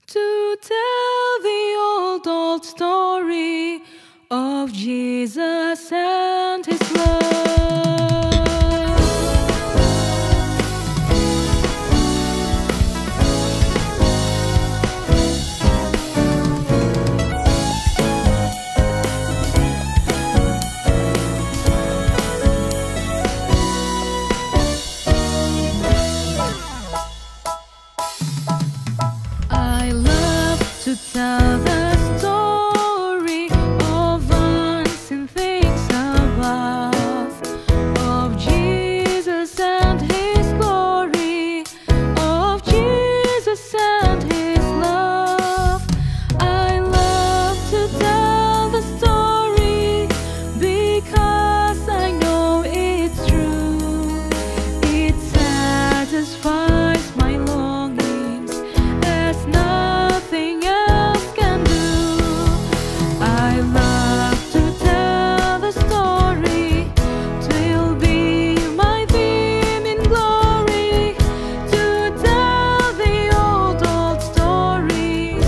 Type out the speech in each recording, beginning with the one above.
to tell the old story of Jesus and His love. I love to tell the story of unseen things above, of Jesus and His glory, of Jesus and His love. I love to tell the story because I know it's true. It satisfies my longings as nothing else can do. I love to tell the story, 'twill be my theme in glory, to tell the old story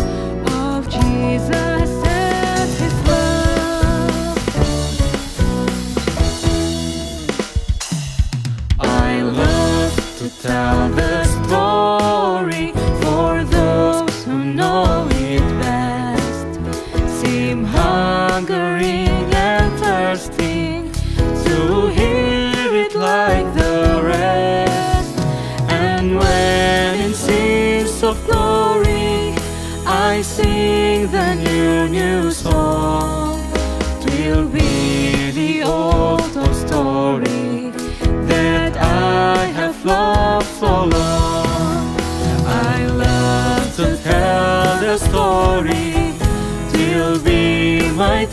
of Jesus and His love. I love to tell the story for those who know it best, seem hungering and thirsting to hear it like the rest. And when in scenes of glory I sing the new song, 'twill be the old story that I have loved so long. I love to tell the story, 'twill be my